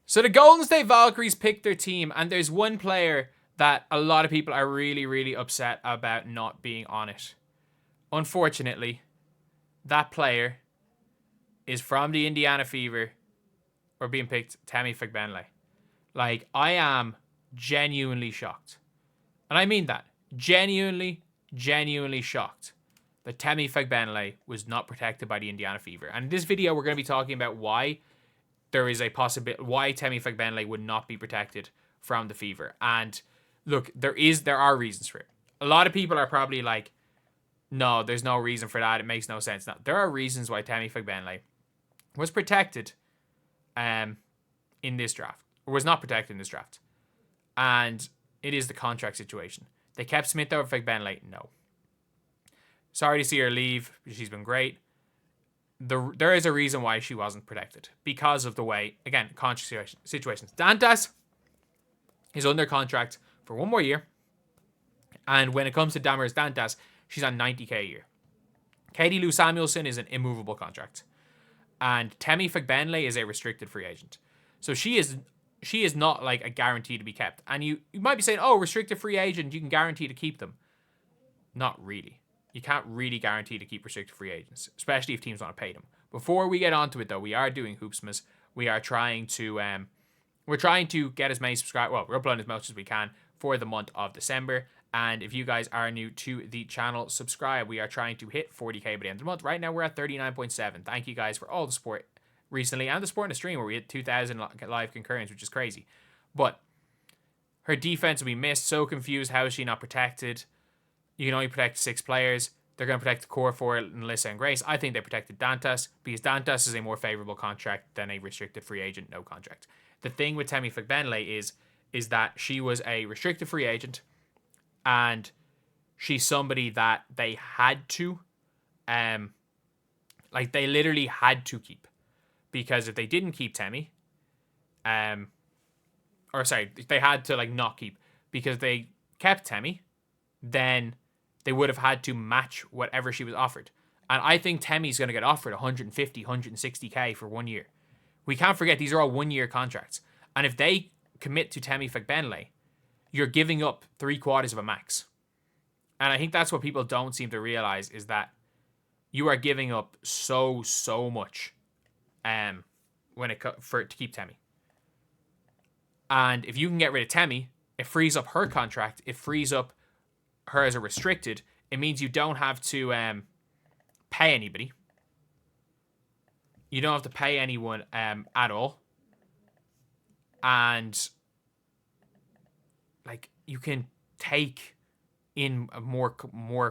So the Golden State Valkyries picked their team, and there's one player that a lot of people are really, really upset about not being on it. Unfortunately, that player is from the Indiana Fever, or being picked, Temi Fagbenle. Like, I am genuinely shocked. And I mean that. Genuinely shocked that Temi Fagbenle was not protected by the Indiana Fever. And in this video, we're going to be talking about why there is a possibility, why Temi Fagbenle would not be protected from the Fever. And look, there are reasons for it. A lot of people are probably like, no, there's no reason for that. It makes no sense. No, there are reasons why Temi Fagbenle was protected in this draft, or was not protected in this draft. And it is the contract situation. They kept Smith over Fagbenle? No. Sorry to see her leave. She's been great. There is a reason why she wasn't protected. Because of the way, again, contract situations. Dantas is under contract for 1 more year. And when it comes to Damaris Dantas, she's on $90K a year. Katie Lou Samuelson is an immovable contract. And Temi Fagbenle is a restricted free agent. So she is not like a guarantee to be kept. And you might be saying, oh, restricted free agent, you can guarantee to keep them. Not really. You can't really guarantee to keep restricted free agents, especially if teams want to pay them. Before we get onto it, though, we are doing Hoopsmas. We are trying to get as many subscribers. Well, we're uploading as much as we can for the month of December. And if you guys are new to the channel, subscribe. We are trying to hit 40K by the end of the month. Right now, we're at 39.7. Thank you guys for all the support recently, and the support in the stream where we hit 2,000 live concurrents, which is crazy. But her defense will be missed. So confused. How is she not protected? You can only protect 6 players. They're going to protect the core 4, Melissa and Grace. I think they protected Dantas because Dantas is a more favorable contract than a restricted free agent, no contract. The thing with Temi Fagbenle is that she was a restricted free agent, and she's somebody that they had to, they literally had to keep, because if they didn't keep Temi, they had to not keep, because they kept Temi, then they would have had to match whatever she was offered. And I think Temi's going to get offered 150, 160K for 1 year. We can't forget, these are all 1-year contracts. And if they commit to Temi Fagbenle, you're giving up 3/4 of a max. And I think that's what people don't seem to realize, is that you are giving up so much to keep Temi. And if you can get rid of Temi, it frees up her contract. It frees up her as a restricted. It means you don't have to pay anybody. You don't have to pay anyone at all. And you can take in more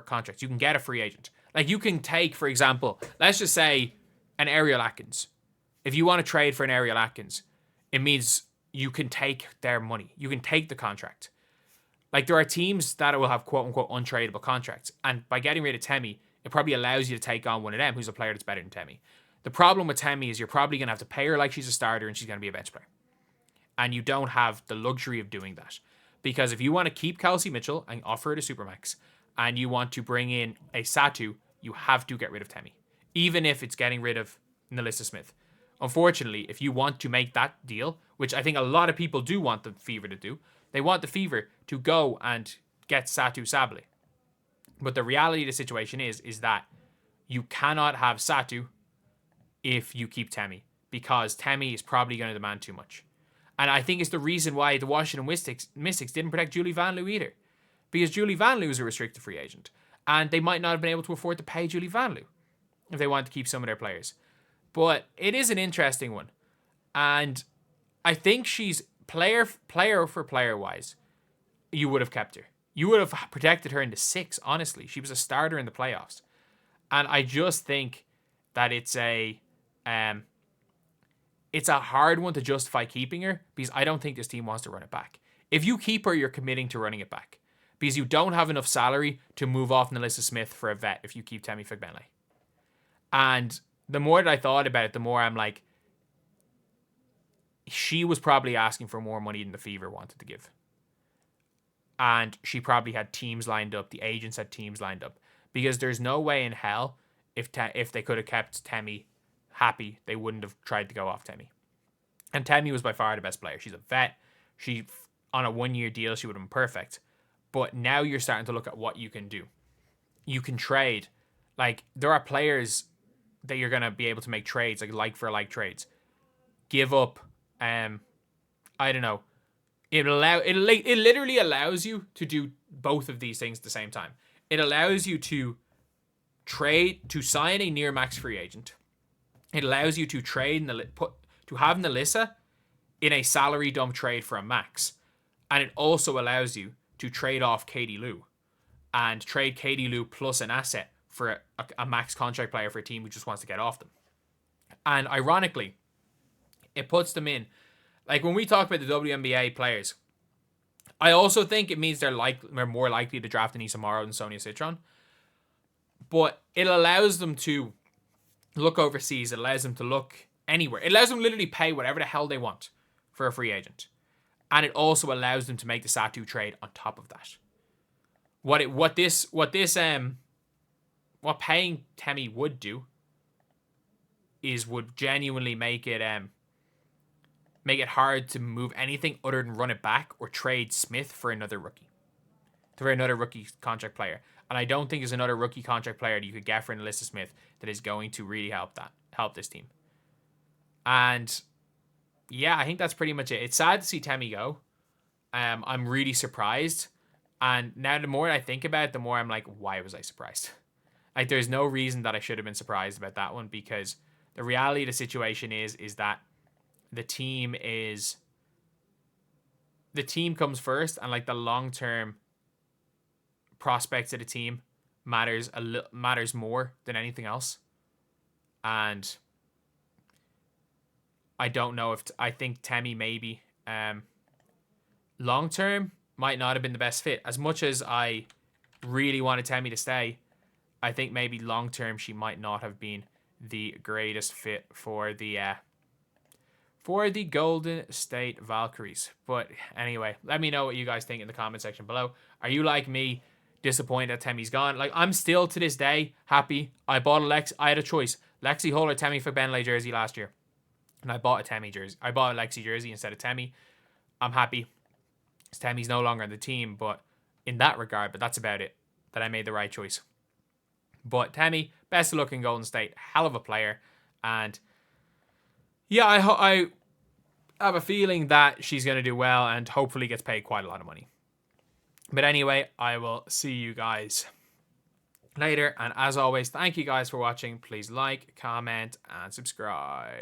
contracts. You can get a free agent. You can take, for example, let's just say an Ariel Atkins. If you want to trade for an Ariel Atkins, it means you can take their money. You can take the contract. There are teams that will have quote-unquote untradeable contracts. And by getting rid of Temi, it probably allows you to take on one of them who's a player that's better than Temi. The problem with Temi is you're probably going to have to pay her like she's a starter and she's going to be a bench player. And you don't have the luxury of doing that. Because if you want to keep Kelsey Mitchell and offer her to Supermax, and you want to bring in a Satu, you have to get rid of Temi. Even if it's getting rid of Melissa Smith. Unfortunately, if you want to make that deal, which I think a lot of people do want the Fever to do, they want the Fever to go and get Satu Sabally. But the reality of the situation is that you cannot have Satu if you keep Temi, because Temi is probably going to demand too much. And I think it's the reason why the Washington Mystics didn't protect Julie Van Loo either. Because Julie Van Loo is a restricted free agent. And they might not have been able to afford to pay Julie Van Loo if they wanted to keep some of their players. But it is an interesting one. And I think she's player for player wise, you would have kept her. You would have protected her in the 6, honestly. She was a starter in the playoffs. And I just think that it's a hard one to justify keeping her, because I don't think this team wants to run it back. If you keep her, you're committing to running it back, because you don't have enough salary to move off Melissa Smith for a vet if you keep Temi Fagbenle. And the more that I thought about it, the more I'm like, she was probably asking for more money than the Fever wanted to give. And she probably had teams lined up. The agents had teams lined up. Because there's no way in hell, if they could have kept Temi happy, they wouldn't have tried to go off Temi. And Temi was by far the best player. She's a vet. She, on a 1-year deal, she would have been perfect. But now you're starting to look at what you can do. You can trade. Like, there are players that you're going to be able to make trades, like for like trades. Give up, I don't know. It literally allows you to do both of these things at the same time. It allows you to sign a near max free agent. It allows you to to have Nalissa in a salary dump trade for a max. And it also allows you to trade off Katie Lou and trade Katie Lou plus an asset for a max contract player for a team who just wants to get off them. And ironically, it puts them in, like when we talk about the WNBA players, I also think it means they're more likely to draft Anissa Morrow than Sonia Citron. But it allows them to look overseas. It allows them to look anywhere. It allows them to literally pay whatever the hell they want for a free agent. And it also allows them to make the Satu trade on top of that. What paying Temi would do would genuinely make it hard to move anything other than run it back or trade Smith for another rookie contract player. And I don't think there's another rookie contract player that you could get for Alyssa Smith that is going to really help this team. And yeah, I think that's pretty much it. It's sad to see Temi go. I'm really surprised. And now the more I think about it, the more I'm like, why was I surprised? Like, there's no reason that I should have been surprised about that one, because the reality of the situation is that the team comes first, and like the long-term prospects of the team matters more than anything else. And I don't know I think Temi maybe long term might not have been the best fit. As much as I really wanted Temi to stay, I think maybe long term she might not have been the greatest fit for the Golden State Valkyries. But anyway, let me know what you guys think in the comment section below. Are you like me, disappointed that Temi's gone? Like, I'm still to this day happy. I had a choice: Lexi Hull or Temi Fagbenle jersey last year, and I bought a Temi jersey. I bought a Lexi jersey instead of Temi. I'm happy. Temi's no longer on the team, but in that regard, but that's about it, that I made the right choice. But Temi, best of luck in Golden State. Hell of a player. And yeah, I have a feeling that she's going to do well and hopefully gets paid quite a lot of money. But anyway, I will see you guys later. And as always, thank you guys for watching. Please like, comment, and subscribe.